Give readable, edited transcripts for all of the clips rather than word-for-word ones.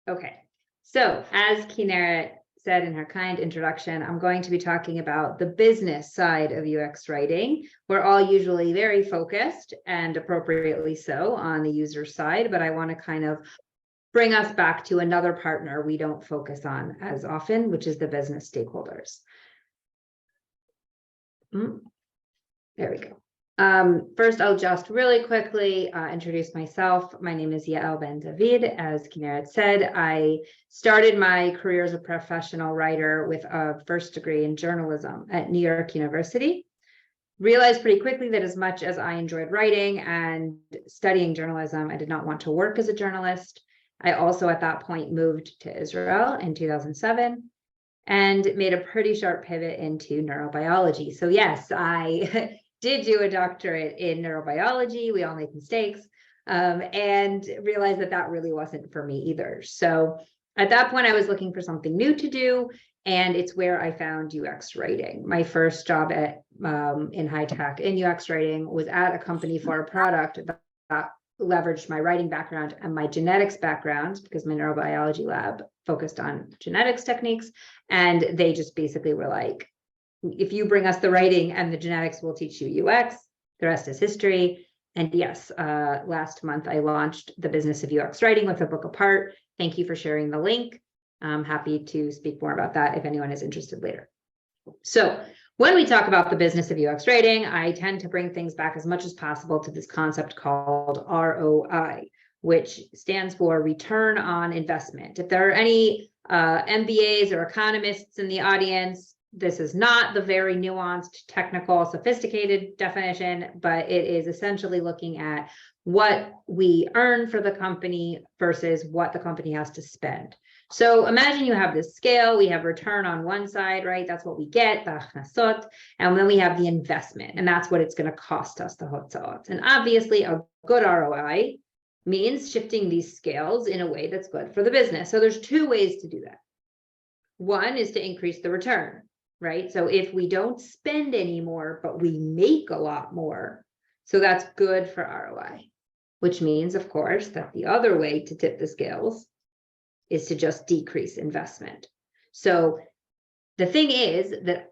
Okay, so as Kinneret said in her kind introduction, I'm going to be talking about the business side of UX writing. We're all usually very focused, and appropriately so, on the user side, but I want to kind of bring us back to another partner we don't focus on as often, which is the business stakeholders. There we go. First, I'll just really quickly introduce myself. My name is Yael Ben-David. As Kinneret said, I started my career as a professional writer with a first degree in journalism at New York University. Realized pretty quickly that as much as I enjoyed writing and studying journalism, I did not want to work as a journalist. I also at that point moved to Israel in 2007 and made a pretty sharp pivot into neurobiology. So yes, I did do a doctorate in neurobiology. We all make mistakes, and realized that that really wasn't for me either. So at that point, I was looking for something new to do, and it's where I found UX writing. My first job in high tech in UX writing was at a company for a product that leveraged my writing background and my genetics background, because my neurobiology lab focused on genetics techniques. And they just basically were like, if you bring us the writing and the genetics, we'll teach you UX. The rest is history. And yes, last month I launched the business of UX writing with a book apart. Thank you for sharing the link. I'm happy to speak more about that if anyone is interested later. So when we talk about the business of UX writing, I tend to bring things back as much as possible to this concept called ROI, which stands for return on investment. If there are any MBAs or economists in the audience, this is not the very nuanced, technical, sophisticated definition, but it is essentially looking at what we earn for the company versus what the company has to spend. So imagine you have this scale, we have return on one side, right? That's what we get, the achnasot, and then we have the investment, and that's what it's going to cost us, the hotzaot. And obviously a good ROI means shifting these scales in a way that's good for the business. So there's two ways to do that. One is to increase the return, right? So if we don't spend any more, but we make a lot more, so that's good for ROI, which means, of course, that the other way to tip the scales is to just decrease investment. So the thing is that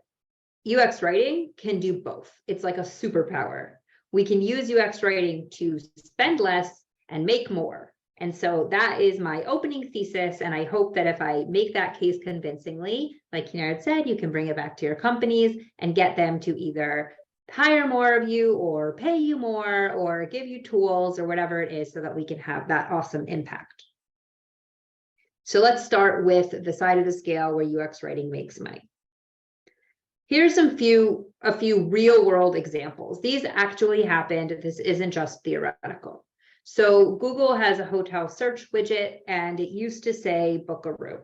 UX writing can do both. It's like a superpower. We can use UX writing to spend less and make more. And so that is my opening thesis. And I hope that if I make that case convincingly, like Kinneret said, you can bring it back to your companies and get them to either hire more of you or pay you more or give you tools or whatever it is so that we can have that awesome impact. So let's start with the side of the scale where UX writing makes money. Here's a few real world examples. These actually happened. This isn't just theoretical. So Google has a hotel search widget, and it used to say book a room.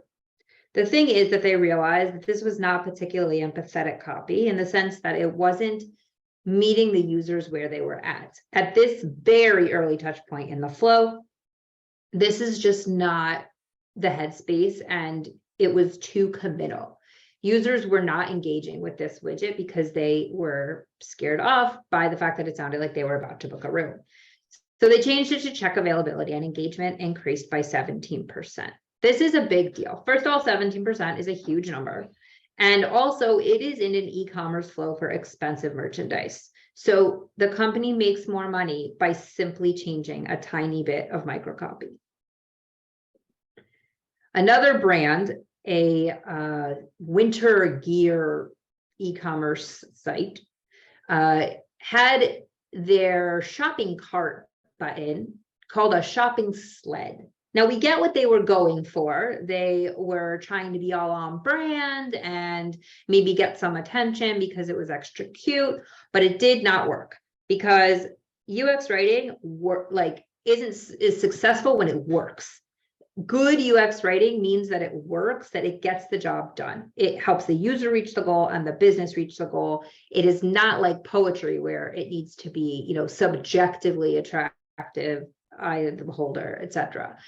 The thing is that they realized that this was not particularly empathetic copy in the sense that it wasn't meeting the users where they were at this very early touch point in the flow. This is just not the headspace, and it was too committal. Users were not engaging with this widget because they were scared off by the fact that it sounded like they were about to book a room. So they changed it to check availability, and engagement increased by 17%. This is a big deal. First of all, 17% is a huge number. And also it is in an e-commerce flow for expensive merchandise. So the company makes more money by simply changing a tiny bit of microcopy. Another brand, a winter gear e-commerce site, had their shopping cart button called a shopping sled. Now we get what they were going for. They were trying to be all on brand and maybe get some attention because it was extra cute, but it did not work because UX writing is successful when it works. Good UX writing means that it works, that it gets the job done. It helps the user reach the goal and the business reach the goal. It is not like poetry where it needs to be, subjectively attractive, eye of the beholder, etc.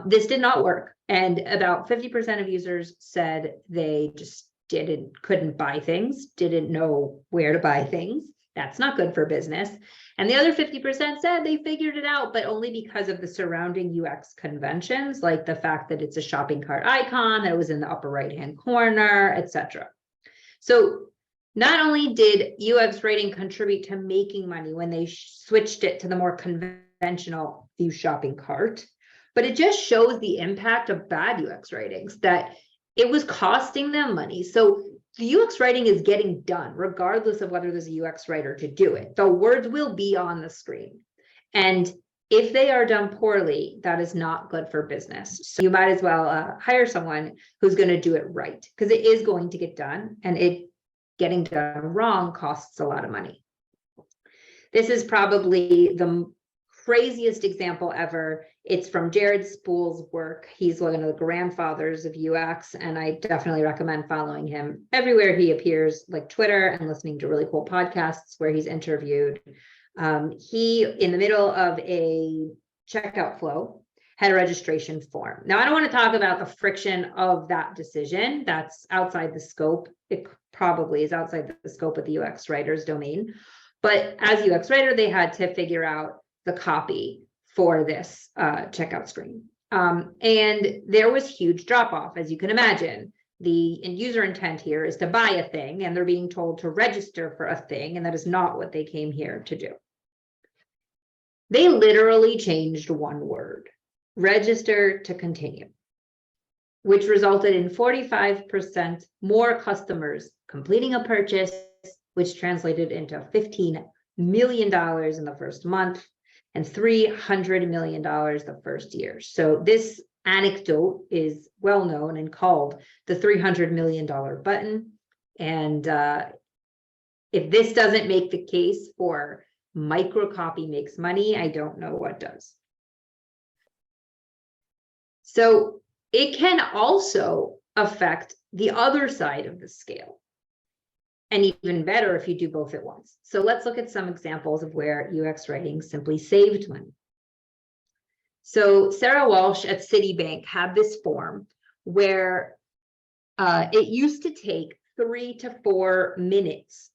This did not work. And about 50% of users said they just couldn't buy things, didn't know where to buy things. That's not good for business. And the other 50% said they figured it out, but only because of the surrounding UX conventions, like the fact that it's a shopping cart icon, that it was in the upper right-hand corner, etc. So not only did UX rating contribute to making money when they switched it to the more conventional view shopping cart, but it just shows the impact of bad UX ratings, that it was costing them money. So the UX writing is getting done regardless of whether there's a UX writer to do it. The words will be on the screen. And if they are done poorly, that is not good for business. So you might as well hire someone who's going to do it right, because it is going to get done, and it getting done wrong costs a lot of money. This is probably the craziest example ever. It's from Jared Spool's work. He's one of the grandfathers of UX, and I definitely recommend following him everywhere he appears, like Twitter, and listening to really cool podcasts where he's interviewed. He, in the middle of a checkout flow, had a registration form. Now, I don't want to talk about the friction of that decision. That's outside the scope. It probably is outside the scope of the UX writer's domain. But as UX writer, they had to figure out the copy for this checkout screen. And there was huge drop off, as you can imagine. The user intent here is to buy a thing, and they're being told to register for a thing, and that is not what they came here to do. They literally changed one word, register to continue, which resulted in 45% more customers completing a purchase, which translated into $15 million in the first month and $300 million the first year. So this anecdote is well known and called the $300 million button. And if this doesn't make the case for microcopy makes money, I don't know what does. So it can also affect the other side of the scale. And even better if you do both at once. So let's look at some examples of where UX writing simply saved money. So Sarah Walsh at Citibank had this form where it used to take 3 to 4 minutes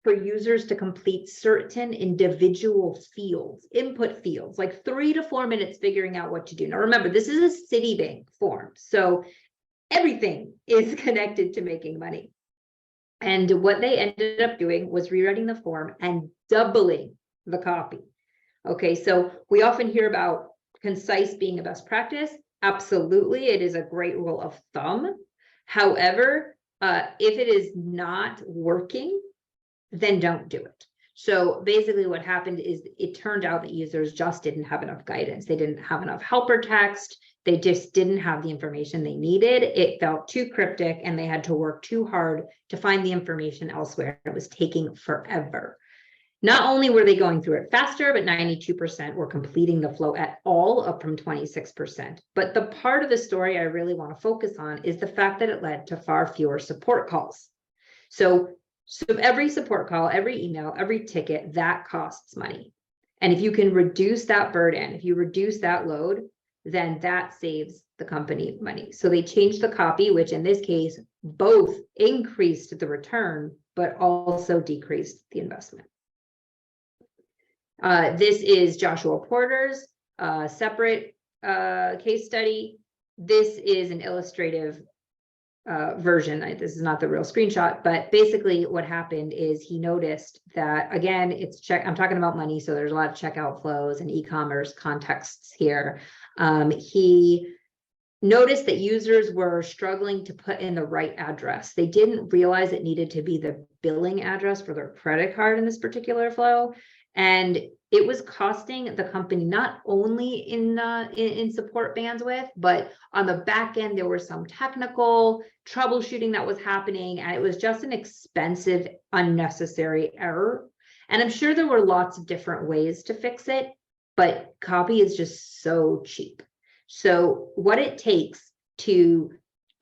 for users to complete certain individual fields, input fields, like 3 to 4 minutes figuring out what to do. Now remember, this is a Citibank form, so everything is connected to making money. And what they ended up doing was rewriting the form and doubling the copy. Okay, so we often hear about concise being a best practice. Absolutely, it is a great rule of thumb. However, if it is not working, then don't do it. So basically what happened is it turned out that users just didn't have enough guidance. They didn't have enough helper text. They just didn't have the information they needed. It felt too cryptic, and they had to work too hard to find the information elsewhere. It was taking forever. Not only were they going through it faster, but 92% were completing the flow at all, up from 26%. But the part of the story I really want to focus on is the fact that it led to far fewer support calls. So every support call, every email, every ticket, that costs money. And if you can reduce that burden, if you reduce that load, then that saves the company money. So they changed the copy, which in this case, both increased the return, but also decreased the investment. This is Joshua Porter's separate case study. This is an illustrative version. This is not the real screenshot, but basically what happened is he noticed that, again, I'm talking about money, so there's a lot of checkout flows and e-commerce contexts here. He noticed that users were struggling to put in the right address. They didn't realize it needed to be the billing address for their credit card in this particular flow. And it was costing the company not only in support bandwidth, but on the back end, there was some technical troubleshooting that was happening, and it was just an expensive, unnecessary error. And I'm sure there were lots of different ways to fix it, but copy is just so cheap. So what it takes to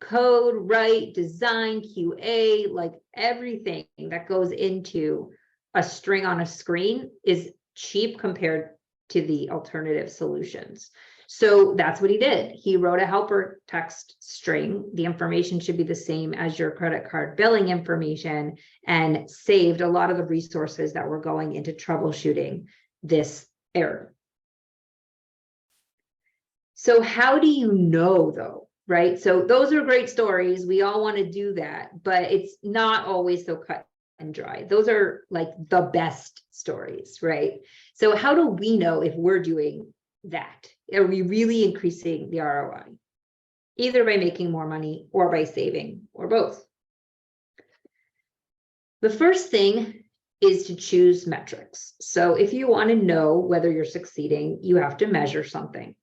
code, write, design, QA, like everything that goes into a string on a screen is cheap compared to the alternative solutions. So that's what he did. He wrote a helper text string. The information should be the same as your credit card billing information, and saved a lot of the resources that were going into troubleshooting this error. So how do you know though, right? So those are great stories. We all want to do that, but it's not always so cut and dry. Those are like the best stories, right? So how do we know if we're doing that? Are we really increasing the ROI? Either by making more money or by saving, or both. The first thing is to choose metrics. So if you want to know whether you're succeeding, you have to measure something.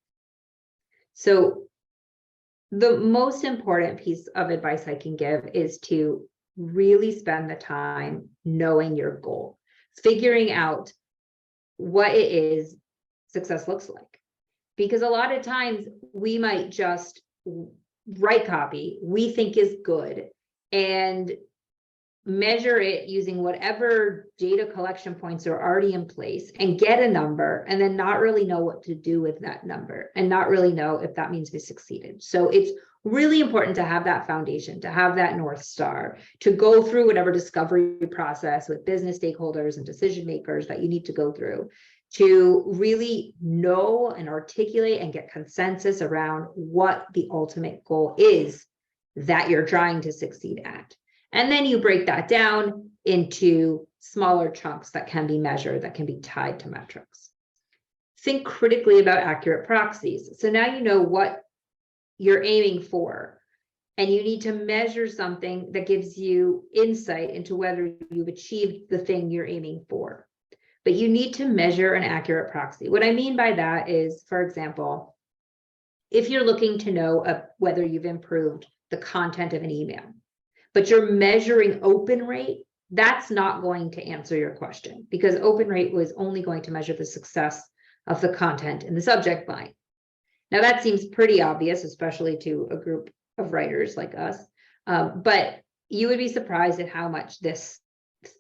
So the most important piece of advice I can give is to really spend the time knowing your goal, figuring out what it is success looks like. Because a lot of times we might just write copy we think is good and measure it using whatever data collection points are already in place and get a number, and then not really know what to do with that number and not really know if that means we succeeded. So it's really important to have that foundation, to have that North Star, to go through whatever discovery process with business stakeholders and decision makers that you need to go through, to really know and articulate and get consensus around what the ultimate goal is that you're trying to succeed at. And then you break that down into smaller chunks that can be measured, that can be tied to metrics. Think critically about accurate proxies. So now you know what you're aiming for, and you need to measure something that gives you insight into whether you've achieved the thing you're aiming for. But you need to measure an accurate proxy. What I mean by that is, for example, if you're looking to know whether you've improved the content of an email, but you're measuring open rate, that's not going to answer your question, because open rate was only going to measure the success of the content in the subject line. Now that seems pretty obvious, especially to a group of writers like us, but you would be surprised at how much this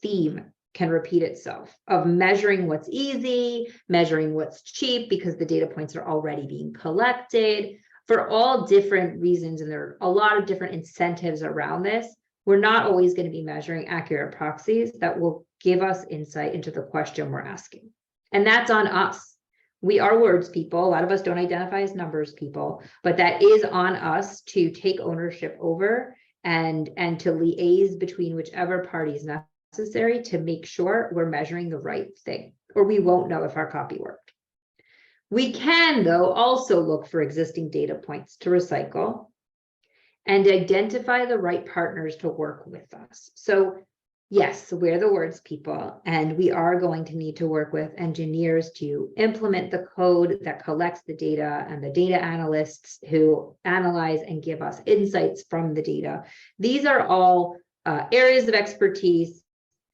theme can repeat itself, of measuring what's easy, measuring what's cheap because the data points are already being collected for all different reasons. And there are a lot of different incentives around this. We're not always going to be measuring accurate proxies that will give us insight into the question we're asking. And that's on us. We are words people. A lot of us don't identify as numbers people, but that is on us to take ownership over and to liaise between whichever party is necessary to make sure we're measuring the right thing, or we won't know if our copy worked. We can, though, also look for existing data points to recycle and identify the right partners to work with us. So yes, we're the words people, and we are going to need to work with engineers to implement the code that collects the data, and the data analysts who analyze and give us insights from the data. These are all areas of expertise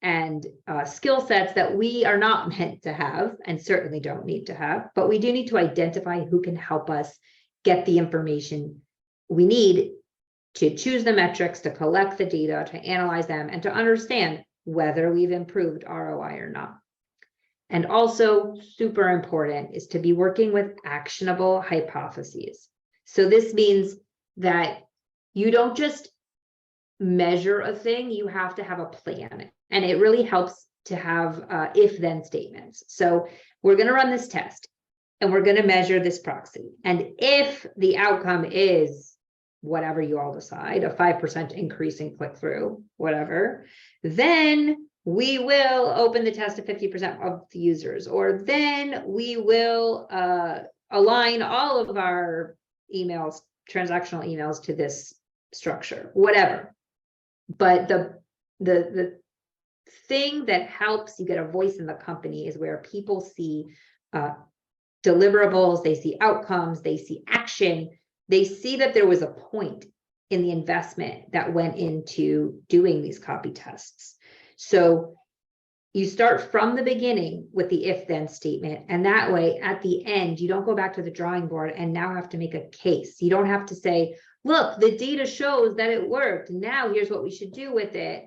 and skill sets that we are not meant to have, and certainly don't need to have, but we do need to identify who can help us get the information we need to choose the metrics, to collect the data, to analyze them, and to understand whether we've improved ROI or not. And also super important is to be working with actionable hypotheses. So this means that you don't just measure a thing, you have to have a plan. And it really helps to have if-then statements. So we're going to run this test and we're going to measure this proxy. And if the outcome is whatever you all decide, a 5% increase in click-through, whatever, then we will open the test to 50% of the users, or then we will align all of our emails, transactional emails, to this structure, whatever. But the thing that helps you get a voice in the company is where people see deliverables, they see outcomes, they see action. They see that there was a point in the investment that went into doing these copy tests. So you start from the beginning with the if-then statement, and that way at the end, you don't go back to the drawing board and now have to make a case. You don't have to say, look, the data shows that it worked. Now here's what we should do with it.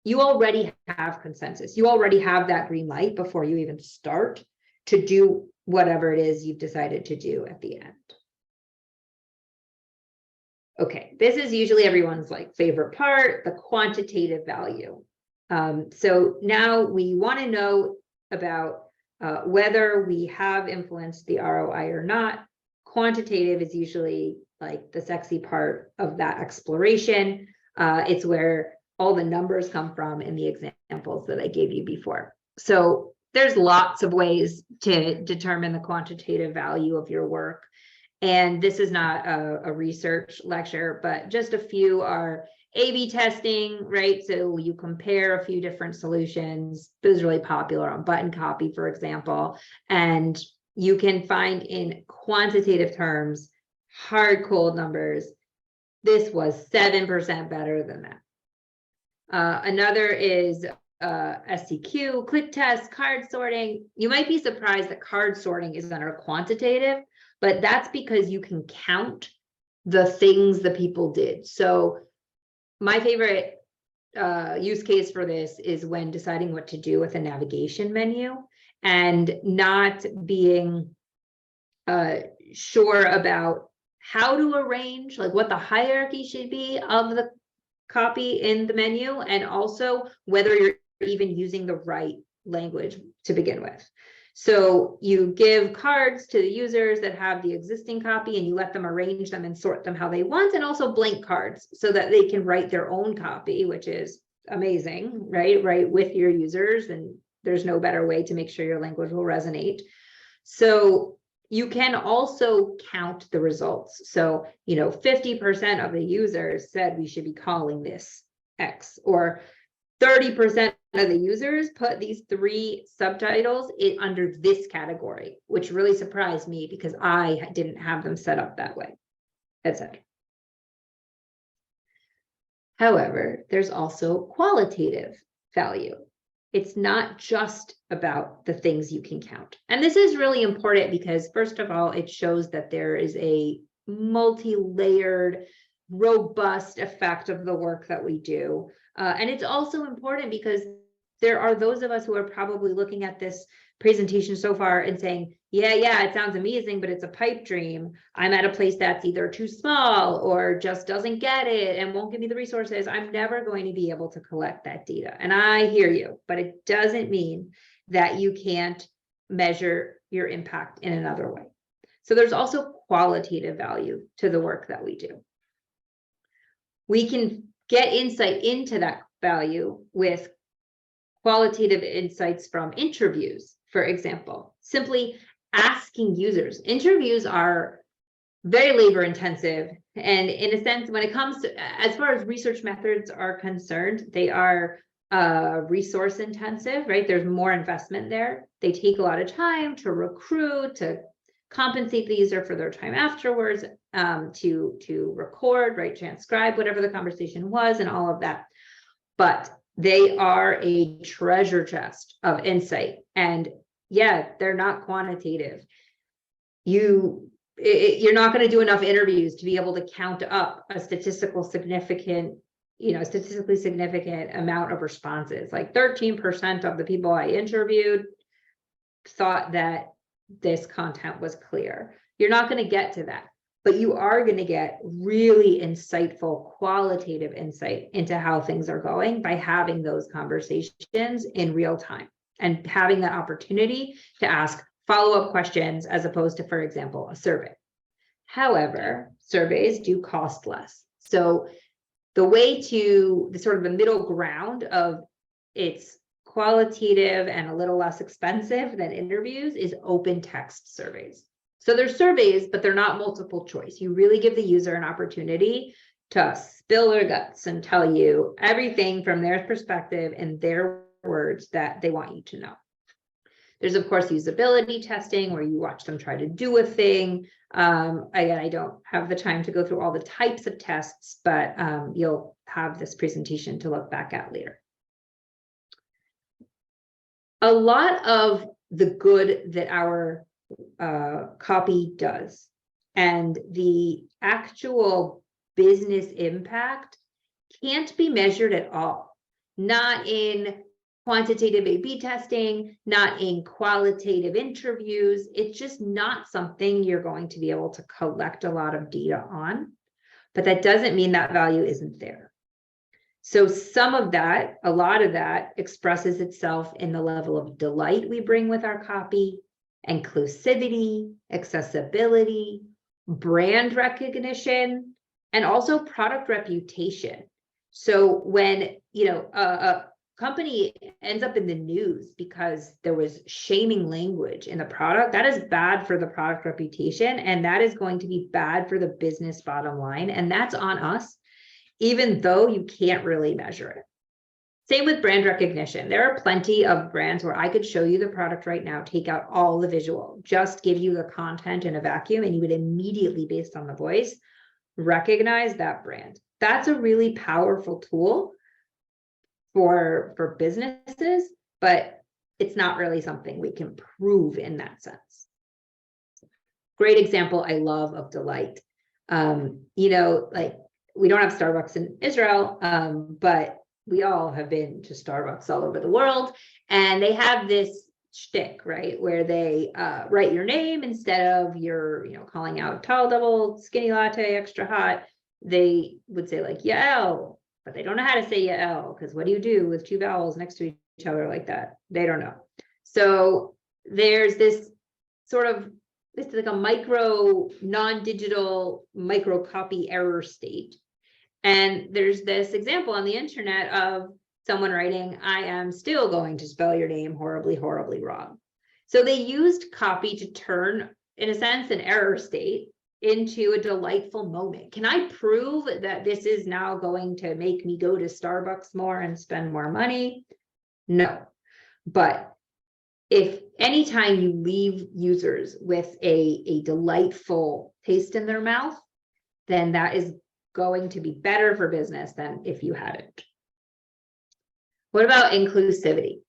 You already have consensus. You already have that green light before you even start to do whatever it is you've decided to do at the end. Okay, this is usually everyone's like favorite part, the quantitative value. So now we want to know about whether we have influenced the ROI or not. Quantitative is usually like the sexy part of that exploration. It's where all the numbers come from in the examples that I gave you before. So there's lots of ways to determine the quantitative value of your work. And this is not a research lecture, but just a few are A/B testing, right? So you compare a few different solutions. This is really popular on button copy, for example, and you can find in quantitative terms, hard cold numbers. This was 7% better than that. Another is SCQ, click test, card sorting. You might be surprised that card sorting is under quantitative, but that's because you can count the things the people did. So my favorite use case for this is when deciding what to do with a navigation menu and not being sure about how to arrange, like what the hierarchy should be of the copy in the menu, and also whether you're even using the right language to begin with. So you give cards to the users that have the existing copy and you let them arrange them and sort them how they want, and also blank cards so that they can write their own copy, which is amazing, right with your users. And there's no better way to make sure your language will resonate. So you can also count the results. So, 50% of the users said we should be calling this X, or 30% of the users put these 3 subtitles under this category, which really surprised me because I didn't have them set up that way, etc. However, there's also qualitative value. It's not just about the things you can count. And this is really important because, first of all, it shows that there is a multi-layered, robust effect of the work that we do. And it's also important because there are those of us who are probably looking at this presentation so far and saying, yeah, it sounds amazing, but it's a pipe dream. I'm at a place that's either too small or just doesn't get it and won't give me the resources. I'm never going to be able to collect that data. And I hear you, but it doesn't mean that you can't measure your impact in another way. So there's also qualitative value to the work that we do. We can get insight into that value with qualitative insights from interviews, for example. Simply asking users. Interviews are very labor intensive, and in a sense, when it comes to, as far as research methods are concerned, they are resource intensive, right? There's more investment there. They take a lot of time to recruit, to compensate the user for their time afterwards, to record, right, transcribe whatever the conversation was and all of that. But they are a treasure chest of insight. And yeah, they're not quantitative. You're not going to do enough interviews to be able to count up a statistically significant amount of responses. Like 13% of the people I interviewed thought that this content was clear. You're not going to get to that, but you are going to get really insightful qualitative insight into how things are going by having those conversations in real time and having that opportunity to ask follow-up questions as opposed to, for example, a survey. However, surveys do cost less. So the way to the sort of the middle ground of it's qualitative and a little less expensive than interviews is open text surveys. So they're surveys, but they're not multiple choice. You really give the user an opportunity to spill their guts and tell you everything from their perspective in their words that they want you to know. There's, of course, usability testing where you watch them try to do a thing. Again, I don't have the time to go through all the types of tests, but you'll have this presentation to look back at later. A lot of the good that our copy does and the actual business impact can't be measured at all. Not in quantitative A/B testing, not in qualitative interviews. It's just not something you're going to be able to collect a lot of data on, but that doesn't mean that value isn't there. So some of that, a lot of that expresses itself in the level of delight we bring with our copy, inclusivity, accessibility, brand recognition, and also product reputation. So when, a company ends up in the news because there was shaming language in the product, that is bad for the product reputation, and that is going to be bad for the business bottom line, and that's on us, even though you can't really measure it. Same with brand recognition. There are plenty of brands where I could show you the product right now, take out all the visual, just give you the content in a vacuum, and you would immediately, based on the voice, recognize that brand. That's a really powerful tool for businesses, but it's not really something we can prove in that sense. Great example I love of delight. Like, we don't have Starbucks in Israel, but we all have been to Starbucks all over the world, and they have this shtick, right, where they write your name instead of your, calling out tall, double, skinny latte, extra hot. They would say like Yael, but they don't know how to say Yael, because what do you do with two vowels next to each other like that? They don't know. So there's this sort of, this is like a micro, non-digital microcopy error state. And there's this example on the internet of someone writing, I am still going to spell your name horribly, horribly wrong. So they used copy to turn, in a sense, an error state into a delightful moment. Can I prove that this is now going to make me go to Starbucks more and spend more money? No. But if anytime you leave users with a delightful taste in their mouth, then that is going to be better for business than if you hadn't. What about inclusivity?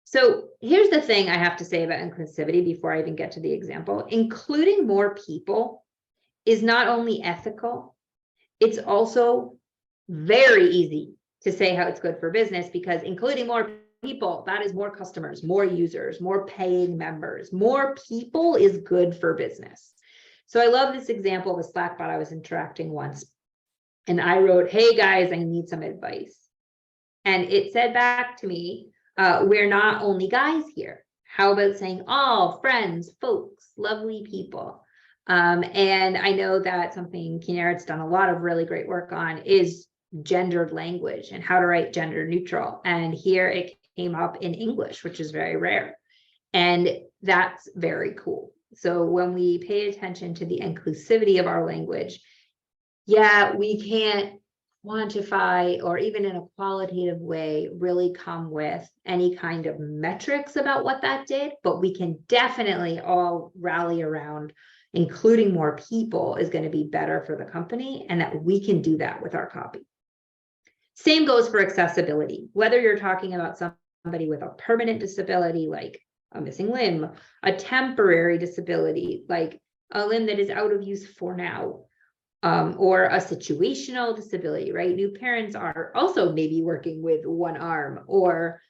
So here's the thing I have to say about inclusivity before I even get to the example. Including more people is not only ethical, it's also very easy to say how it's good for business, because including more people, that is more customers, more users, more paying members. More people is good for business. So I love this example of a Slack bot I was interacting once. And I wrote, hey guys, I need some advice. And it said back to me, we're not only guys here. How about saying all friends, folks, lovely people? And I know that something Kinerat's done a lot of really great work on is gendered language and how to write gender neutral. And here it came up in English, which is very rare. And that's very cool. So when we pay attention to the inclusivity of our language, yeah, we can't quantify or even in a qualitative way really come with any kind of metrics about what that did, but we can definitely all rally around including more people is going to be better for the company, and that we can do that with our copy. Same goes for accessibility. Whether you're talking about somebody with a permanent disability, like a missing limb, a temporary disability, like a limb that is out of use for now, or a situational disability, right? New parents are also maybe working with one arm, or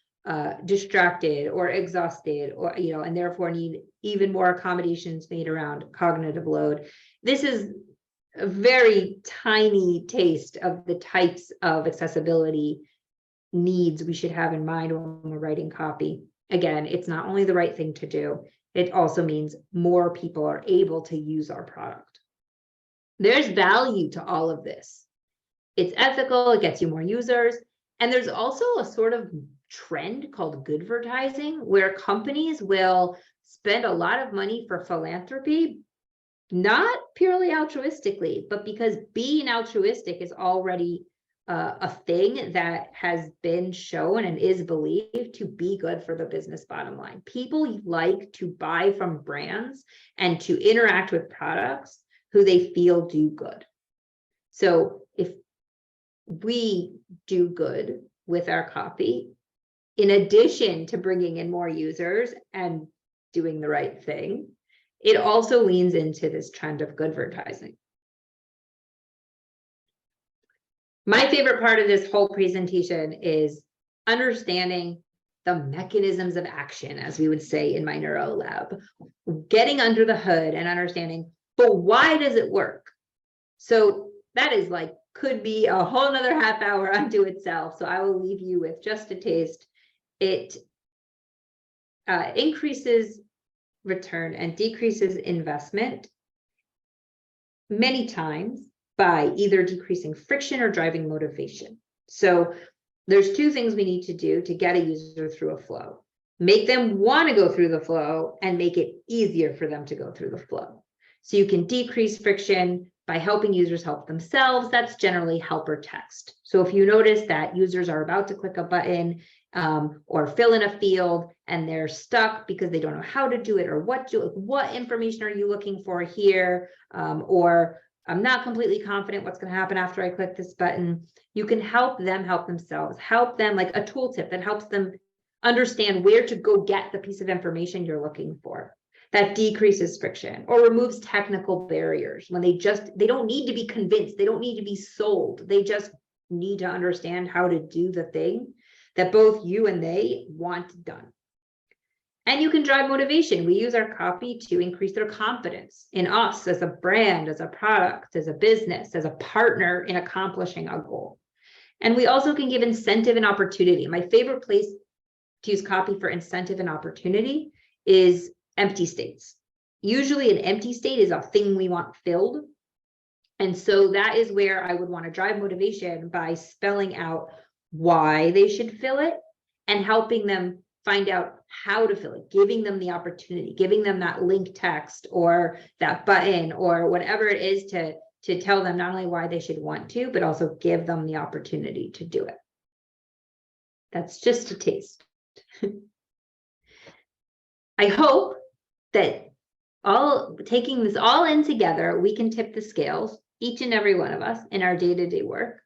distracted or exhausted, or, and therefore need even more accommodations made around cognitive load. This is a very tiny taste of the types of accessibility needs we should have in mind when we're writing copy. Again, it's not only the right thing to do, it also means more people are able to use our product. There's value to all of this. It's ethical, it gets you more users, and there's also a sort of trend called goodvertising, where companies will spend a lot of money for philanthropy, not purely altruistically, but because being altruistic is already a thing that has been shown and is believed to be good for the business bottom line. People like to buy from brands and to interact with products who they feel do good. So if we do good with our copy, in addition to bringing in more users and doing the right thing, it also leans into this trend of goodvertising. My favorite part of this whole presentation is understanding the mechanisms of action, as we would say in my neuro lab, getting under the hood and understanding, but why does it work? So that is like, could be a whole nother half hour unto itself. So I will leave you with just a taste. It increases return and decreases investment many times by either decreasing friction or driving motivation. So there's two things we need to do to get a user through a flow. Make them want to go through the flow and make it easier for them to go through the flow. So you can decrease friction by helping users help themselves. That's generally helper text. So if you notice that users are about to click a button or fill in a field and they're stuck because they don't know how to do it, or what information are you looking for here, or I'm not completely confident what's going to happen after I click this button, you can help them help themselves, help them, like a tooltip that helps them understand where to go get the piece of information you're looking for. That decreases friction or removes technical barriers when they don't need to be convinced, they don't need to be sold, they just need to understand how to do the thing that both you and they want done. And you can drive motivation. We use our copy to increase their confidence in us as a brand, as a product, as a business, as a partner in accomplishing a goal. And we also can give incentive and opportunity. My favorite place to use copy for incentive and opportunity is empty states. Usually an empty state is a thing we want filled. And so that is where I would want to drive motivation by spelling out why they should fill it and helping them find out how to fill it, giving them the opportunity, giving them that link text or that button or whatever it is to tell them not only why they should want to, but also give them the opportunity to do it. That's just a taste. I hope that taking this all in together, we can tip the scales, each and every one of us, in our day-to-day work,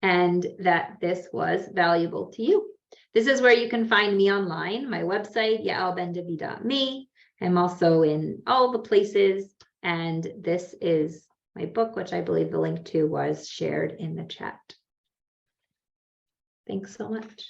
and that this was valuable to you. This is where you can find me online, my website, yaelbendavid.me. I'm also in all the places, and this is my book, which I believe the link to was shared in the chat. Thanks so much.